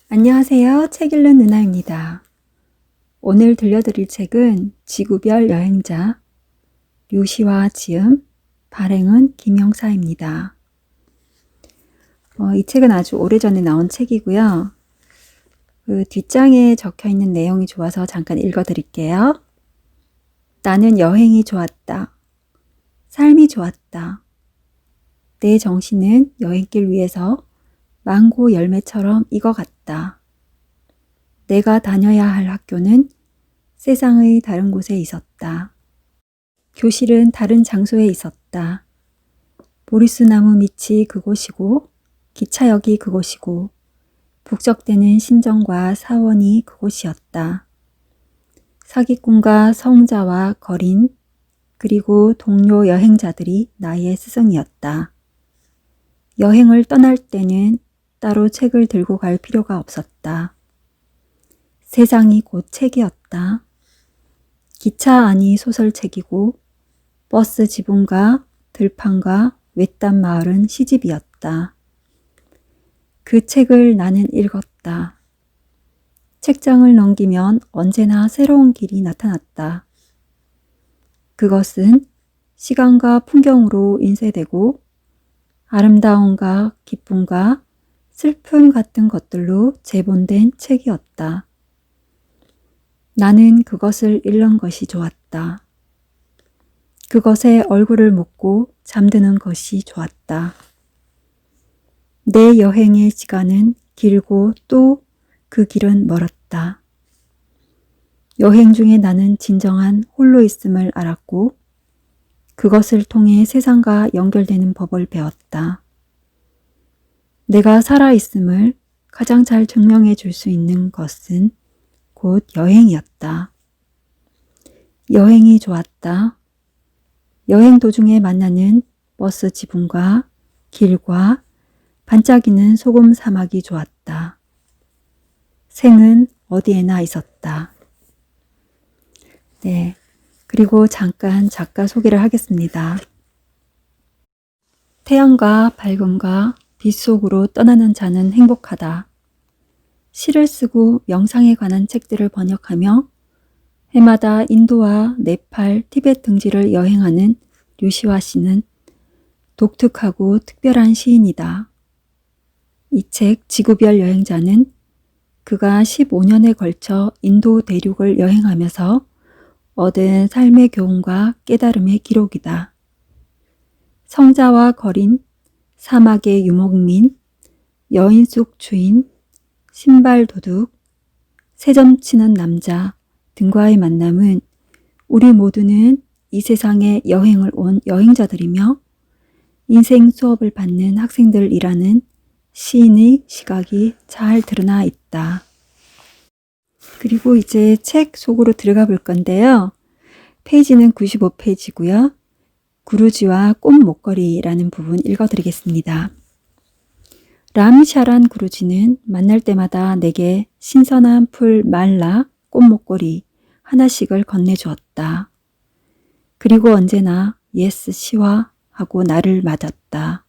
안녕하세요. 책 읽는 누나입니다. 오늘 들려드릴 책은 지구별 여행자, 류시와 지음, 발행은 김영사입니다. 이 책은 아주 오래전에 나온 책이고요. 그 뒷장에 적혀있는 내용이 좋아서 잠깐 읽어드릴게요. 나는 여행이 좋았다. 삶이 좋았다. 내 정신은 여행길 위에서 망고 열매처럼 익어갔다. 내가 다녀야 할 학교는 세상의 다른 곳에 있었다. 교실은 다른 장소에 있었다. 보리수나무 밑이 그곳이고 기차역이 그곳이고 북적대는 신정과 사원이 그곳이었다. 사기꾼과 성자와 거린 그리고 동료 여행자들이 나의 스승이었다. 여행을 떠날 때는 따로 책을 들고 갈 필요가 없었다. 세상이 곧 책이었다. 기차 안이 소설책이고 버스 지붕과 들판과 외딴 마을은 시집이었다. 그 책을 나는 읽었다. 책장을 넘기면 언제나 새로운 길이 나타났다. 그것은 시간과 풍경으로 인쇄되고 아름다움과 기쁨과 슬픔 같은 것들로 재본된 책이었다. 나는 그것을 읽는 것이 좋았다. 그것에 얼굴을 묻고 잠드는 것이 좋았다. 내 여행의 시간은 길고 또 그 길은 멀었다. 여행 중에 나는 진정한 홀로 있음을 알았고 그것을 통해 세상과 연결되는 법을 배웠다. 내가 살아있음을 가장 잘 증명해 줄 수 있는 것은 곧 여행이었다. 여행이 좋았다. 여행 도중에 만나는 버스 지붕과 길과 반짝이는 소금 사막이 좋았다. 생은 어디에나 있었다. 네, 그리고 잠깐 작가 소개를 하겠습니다. 태양과 밝음과 빛 속으로 떠나는 자는 행복하다. 시를 쓰고 명상에 관한 책들을 번역하며 해마다 인도와 네팔, 티베트 등지를 여행하는 류시와 씨는 독특하고 특별한 시인이다. 이 책 지구별 여행자는 그가 15년에 걸쳐 인도 대륙을 여행하면서 얻은 삶의 교훈과 깨달음의 기록이다. 성자와 거린, 사막의 유목민, 여인 속 주인, 신발 도둑, 새점 치는 남자 등과의 만남은 우리 모두는 이 세상에 여행을 온 여행자들이며 인생 수업을 받는 학생들이라는 시인의 시각이 잘 드러나 있다. 그리고 이제 책 속으로 들어가 볼 건데요. 페이지는 95페이지고요. 구루지와 꽃 목걸이라는 부분 읽어드리겠습니다. 람샤란 구루지는 만날 때마다 내게 신선한 풀 말라 꽃 목걸이 하나씩을 건네주었다. 그리고 언제나 예스 시와 하고 나를 맞았다.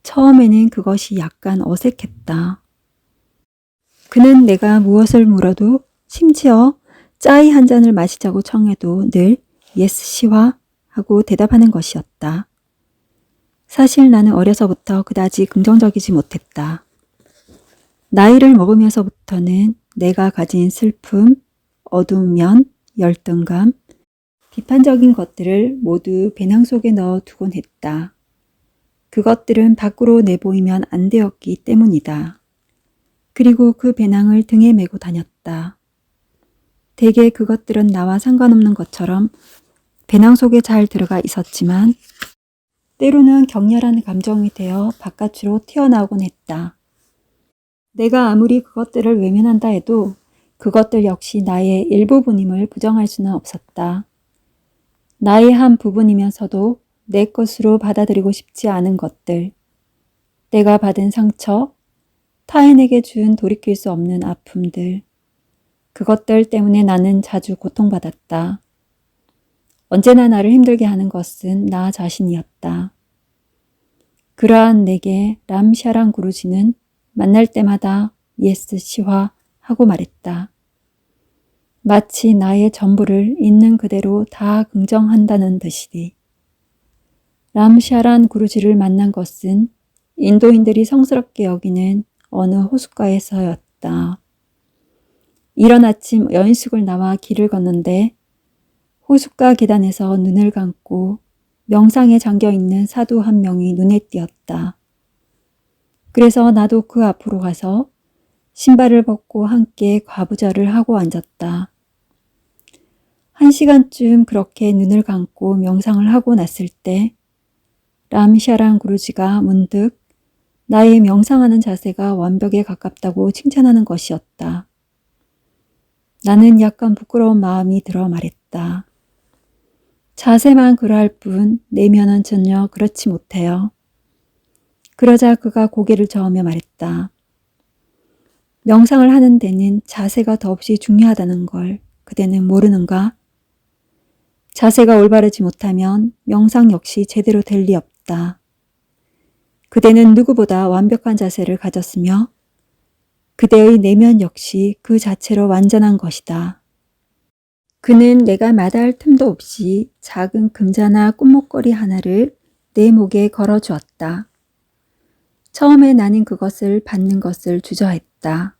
처음에는 그것이 약간 어색했다. 그는 내가 무엇을 물어도 심지어 짜이 한 잔을 마시자고 청해도 늘 예스 시와 하고 대답하는 것이었다. 사실 나는 어려서부터 그다지 긍정적이지 못했다. 나이를 먹으면서부터는 내가 가진 슬픔, 어두운 면, 열등감, 비판적인 것들을 모두 배낭 속에 넣어 두곤 했다. 그것들은 밖으로 내보이면 안 되었기 때문이다. 그리고 그 배낭을 등에 메고 다녔다. 대개 그것들은 나와 상관없는 것처럼 배낭 속에 잘 들어가 있었지만 때로는 격렬한 감정이 되어 바깥으로 튀어나오곤 했다. 내가 아무리 그것들을 외면한다 해도 그것들 역시 나의 일부분임을 부정할 수는 없었다. 나의 한 부분이면서도 내 것으로 받아들이고 싶지 않은 것들, 내가 받은 상처, 타인에게 준 돌이킬 수 없는 아픔들, 그것들 때문에 나는 자주 고통받았다. 언제나 나를 힘들게 하는 것은 나 자신이었다. 그러한 내게 람샤란 구루지는 만날 때마다 예스 시화 하고 말했다. 마치 나의 전부를 있는 그대로 다 긍정한다는 듯이리. 람샤란 구루지를 만난 것은 인도인들이 성스럽게 여기는 어느 호숫가에서였다. 이른 아침 여인숙을 나와 길을 걷는데 호숫가 계단에서 눈을 감고 명상에 잠겨있는 사두 한 명이 눈에 띄었다. 그래서 나도 그 앞으로 가서 신발을 벗고 함께 과부자를 하고 앉았다. 1시간쯤 그렇게 눈을 감고 명상을 하고 났을 때 람샤란 구루지가 문득 나의 명상하는 자세가 완벽에 가깝다고 칭찬하는 것이었다. 나는 약간 부끄러운 마음이 들어 말했다. 자세만 그러할 뿐 내면은 전혀 그렇지 못해요. 그러자 그가 고개를 저으며 말했다. 명상을 하는 데는 자세가 더없이 중요하다는 걸 그대는 모르는가? 자세가 올바르지 못하면 명상 역시 제대로 될 리 없다. 그대는 누구보다 완벽한 자세를 가졌으며 그대의 내면 역시 그 자체로 완전한 것이다. 그는 내가 마다할 틈도 없이 작은 금자나 꽃목걸이 하나를 내 목에 걸어주었다. 처음에 나는 그것을 받는 것을 주저했다.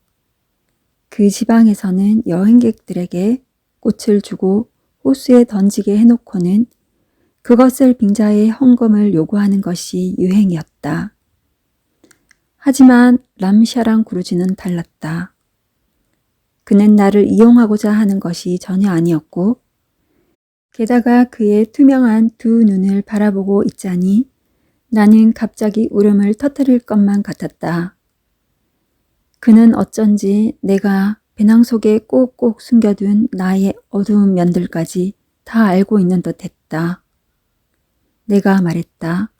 그 지방에서는 여행객들에게 꽃을 주고 호수에 던지게 해놓고는 그것을 빙자에 헌금을 요구하는 것이 유행이었다. 하지만 람샤란 구루지는 달랐다. 그는 나를 이용하고자 하는 것이 전혀 아니었고 게다가 그의 투명한 두 눈을 바라보고 있자니 나는 갑자기 울음을 터뜨릴 것만 같았다. 그는 어쩐지 내가 배낭 속에 꼭꼭 숨겨둔 나의 어두운 면들까지 다 알고 있는 듯 했다. 내가 말했다.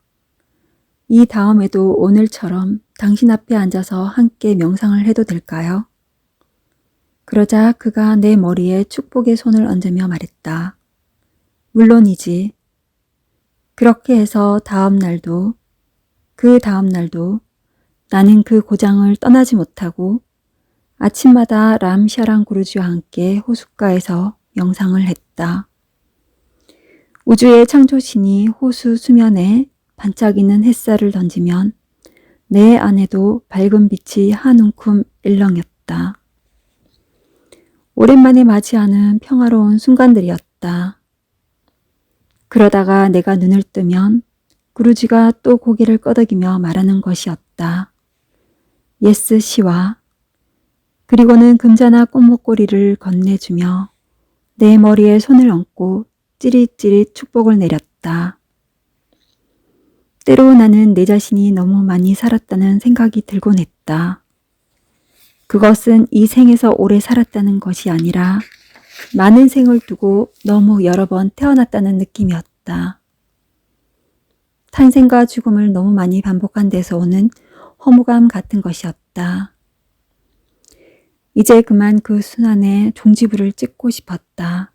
이 다음에도 오늘처럼 당신 앞에 앉아서 함께 명상을 해도 될까요? 그러자 그가 내 머리에 축복의 손을 얹으며 말했다. 물론이지. 그렇게 해서 그 다음 날도 나는 그 고장을 떠나지 못하고 아침마다 람샤란 구루지와 함께 호숫가에서 명상을 했다. 우주의 창조신이 호수 수면에 반짝이는 햇살을 던지면 내 안에도 밝은 빛이 한 움큼 일렁였다. 오랜만에 맞이하는 평화로운 순간들이었다. 그러다가 내가 눈을 뜨면 구루지가 또 고개를 끄덕이며 말하는 것이었다. 예스 시와. 그리고는 금자나 꽃목걸이를 건네주며 내 머리에 손을 얹고 찌릿찌릿 축복을 내렸다. 때로 나는 내 자신이 너무 많이 살았다는 생각이 들곤 했다. 그것은 이 생에서 오래 살았다는 것이 아니라 많은 생을 두고 너무 여러 번 태어났다는 느낌이었다. 탄생과 죽음을 너무 많이 반복한 데서 오는 허무감 같은 것이었다. 이제 그만 그 순환에 종지부를 찍고 싶었다.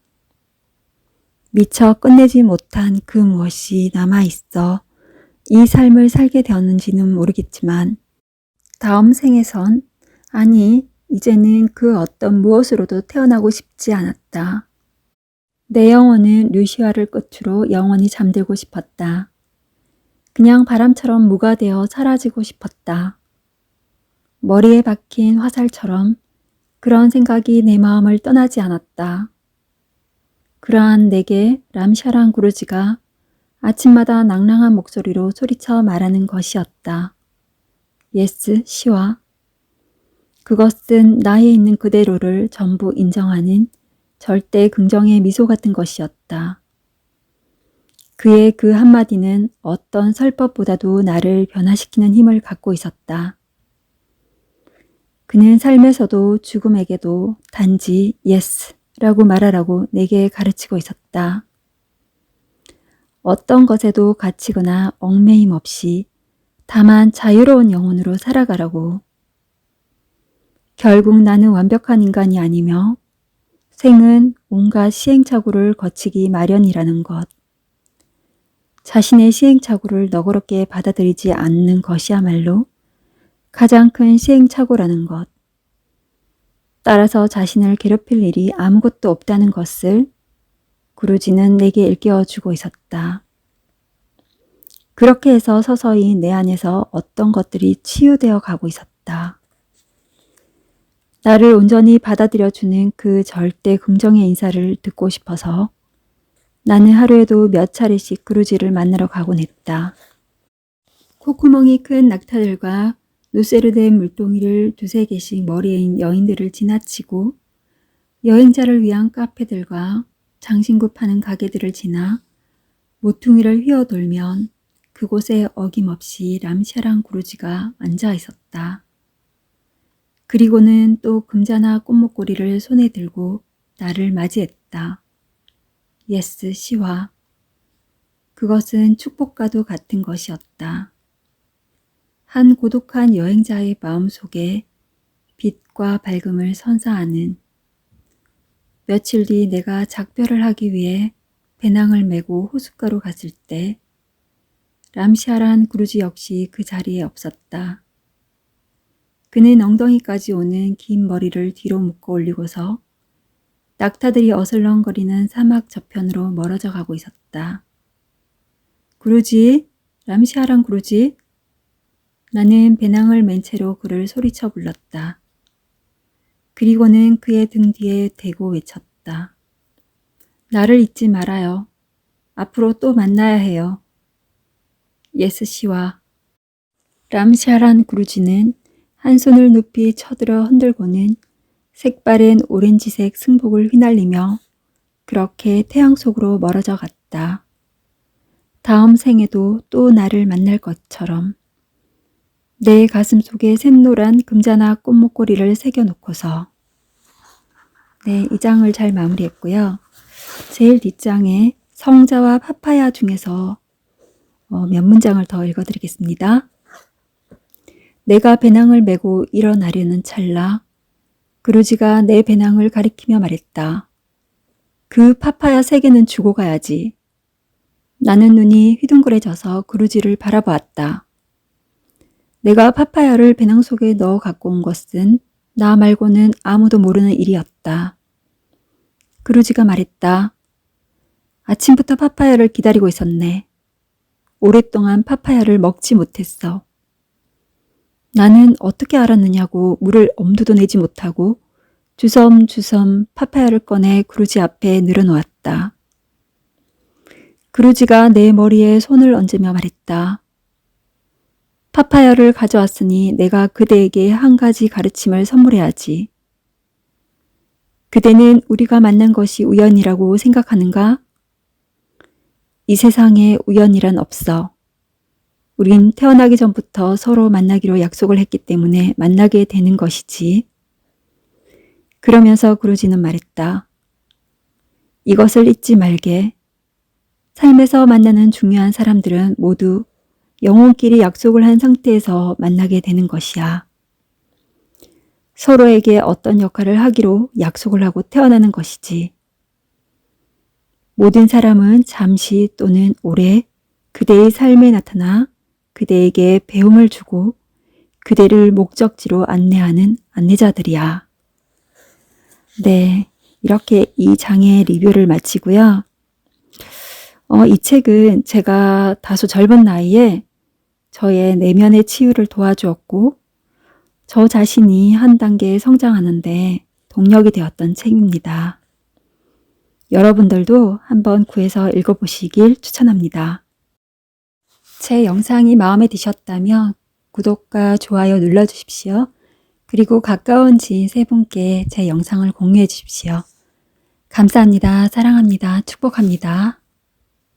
미처 끝내지 못한 그 무엇이 남아있어 이 삶을 살게 되었는지는 모르겠지만 다음 생에선 아니 이제는 그 어떤 무엇으로도 태어나고 싶지 않았다. 내 영혼은 루시아를 끝으로 영원히 잠들고 싶었다. 그냥 바람처럼 무가되어 사라지고 싶었다. 머리에 박힌 화살처럼 그런 생각이 내 마음을 떠나지 않았다. 그러한 내게 람샤란 구루지가 아침마다 낭랑한 목소리로 소리쳐 말하는 것이었다. 예스 시와. 그것은 나에 있는 그대로를 전부 인정하는 절대 긍정의 미소 같은 것이었다. 그의 그 한마디는 어떤 설법보다도 나를 변화시키는 힘을 갖고 있었다. 그는 삶에서도 죽음에게도 단지 예스라고 말하라고 내게 가르치고 있었다. 어떤 것에도 갇히거나 얽매임 없이 다만 자유로운 영혼으로 살아가라고. 결국 나는 완벽한 인간이 아니며 생은 온갖 시행착오를 거치기 마련이라는 것. 자신의 시행착오를 너그럽게 받아들이지 않는 것이야말로 가장 큰 시행착오라는 것. 따라서 자신을 괴롭힐 일이 아무것도 없다는 것을 구루지는 내게 일깨워주고 있었다. 그렇게 해서 서서히 내 안에서 어떤 것들이 치유되어 가고 있었다. 나를 온전히 받아들여주는 그 절대 긍정의 인사를 듣고 싶어서 나는 하루에도 몇 차례씩 구루지를 만나러 가곤 했다. 콧구멍이 큰 낙타들과 누세르된 물동이를 두세 개씩 머리에 인 여인들을 지나치고 여행자를 위한 카페들과 장신구 파는 가게들을 지나 모퉁이를 휘어돌면 그곳에 어김없이 람샤랑 구루지가 앉아 있었다. 그리고는 또 금자나 꽃목걸이를 손에 들고 나를 맞이했다. 예스 시와. 그것은 축복과도 같은 것이었다. 한 고독한 여행자의 마음속에 빛과 밝음을 선사하는. 며칠 뒤 내가 작별을 하기 위해 배낭을 메고 호숫가로 갔을 때 람시아란 구루지 역시 그 자리에 없었다. 그는 엉덩이까지 오는 긴 머리를 뒤로 묶어 올리고서 낙타들이 어슬렁거리는 사막 저편으로 멀어져 가고 있었다. 구루지, 람시아란 구루지. 나는 배낭을 맨 채로 그를 소리쳐 불렀다. 그리고는 그의 등 뒤에 대고 외쳤다. 나를 잊지 말아요. 앞으로 또 만나야 해요. 예스 씨와. 람샤란 구루지는 한 손을 높이 쳐들어 흔들고는 색바랜 오렌지색 승복을 휘날리며 그렇게 태양 속으로 멀어져 갔다. 다음 생에도 또 나를 만날 것처럼. 내 가슴 속에 샛노란 금자나 꽃목걸이를 새겨놓고서. 네, 이 장을 잘 마무리했고요. 제일 뒷장에 성자와 파파야 중에서 몇 문장을 더 읽어드리겠습니다. 내가 배낭을 메고 일어나려는 찰나 구루지가 내 배낭을 가리키며 말했다. 그 파파야 3개는 주고 가야지. 나는 눈이 휘둥그레져서 구루지를 바라보았다. 내가 파파야를 배낭 속에 넣어 갖고 온 것은 나 말고는 아무도 모르는 일이었다. 구루지가 말했다. 아침부터 파파야를 기다리고 있었네. 오랫동안 파파야를 먹지 못했어. 나는 어떻게 알았느냐고 물을 엄두도 내지 못하고 주섬주섬 파파야를 꺼내 구루지 앞에 늘어놓았다. 구루지가 내 머리에 손을 얹으며 말했다. 파파야를 가져왔으니 내가 그대에게 한 가지 가르침을 선물해야지. 그대는 우리가 만난 것이 우연이라고 생각하는가? 이 세상에 우연이란 없어. 우린 태어나기 전부터 서로 만나기로 약속을 했기 때문에 만나게 되는 것이지. 그러면서 구루지는 말했다. 이것을 잊지 말게. 삶에서 만나는 중요한 사람들은 모두 영혼끼리 약속을 한 상태에서 만나게 되는 것이야. 서로에게 어떤 역할을 하기로 약속을 하고 태어나는 것이지. 모든 사람은 잠시 또는 오래 그대의 삶에 나타나 그대에게 배움을 주고 그대를 목적지로 안내하는 안내자들이야. 네, 이렇게 이 장의 리뷰를 마치고요. 이 책은 제가 다소 젊은 나이에 저의 내면의 치유를 도와주었고 저 자신이 한 단계 성장하는데 동력이 되었던 책입니다. 여러분들도 한번 구해서 읽어보시길 추천합니다. 제 영상이 마음에 드셨다면 구독과 좋아요 눌러주십시오. 그리고 가까운 지인 3분께 제 영상을 공유해 주십시오. 감사합니다. 사랑합니다. 축복합니다.